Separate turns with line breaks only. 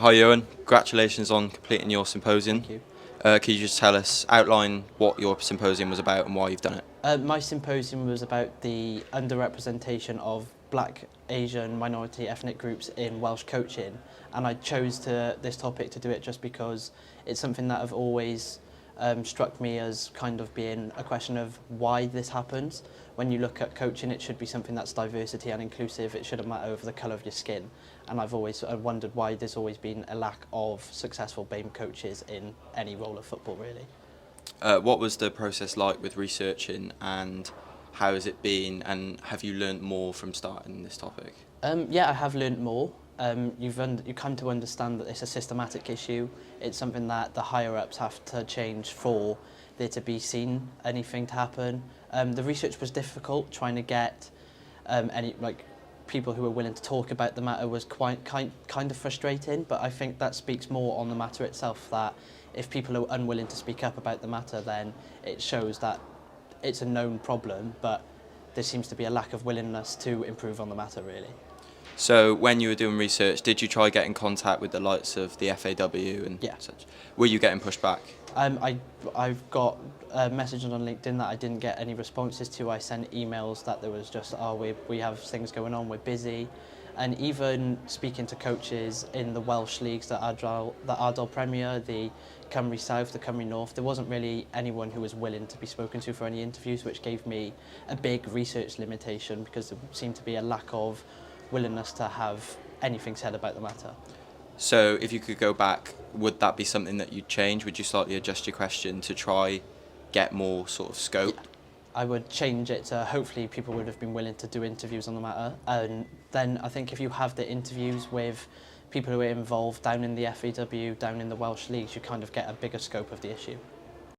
Hi Ioan, congratulations on completing your symposium.
Thank you.
Could you just outline what your symposium was about and why you've done it?
My symposium was about the underrepresentation of Black, Asian, minority ethnic groups in Welsh coaching, and I chose this topic to do it just because it's something that have always struck me as kind of being a question of why this happens. When you look at coaching, it should be something that's diversity and inclusive. It shouldn't matter over the colour of your skin. And I've always wondered why there's always been a lack of successful BAME coaches in any role of football, really.
What was the process like with researching, and how has it been, and have you learnt more from starting this topic?
Yeah, I have learnt more. You come to understand that it's a systematic issue. It's something that the higher-ups have to change for there to be seen anything to happen. The research was difficult. Trying to get people who were willing to talk about the matter was kind of frustrating, but I think that speaks more on the matter itself, that if people are unwilling to speak up about the matter, then it shows that it's a known problem, but there seems to be a lack of willingness to improve on the matter, really.
So when you were doing research, did you try get in contact with the likes of the FAW and such? Were you getting pushed back?
I've got messages on LinkedIn that I didn't get any responses to. I sent emails that there was just, we have things going on, we're busy. And even speaking to coaches in the Welsh leagues, the Ardal Premier, the Cymru South, the Cymru North, there wasn't really anyone who was willing to be spoken to for any interviews, which gave me a big research limitation because there seemed to be a lack of willingness to have anything said about the matter.
So if you could go back, would that be something that you'd change? Would you slightly adjust your question to try get more sort of scope?
Yeah. I would change it to hopefully people would have been willing to do interviews on the matter. And then I think if you have the interviews with people who are involved down in the FAW, down in the Welsh leagues, you kind of get a bigger scope of the issue.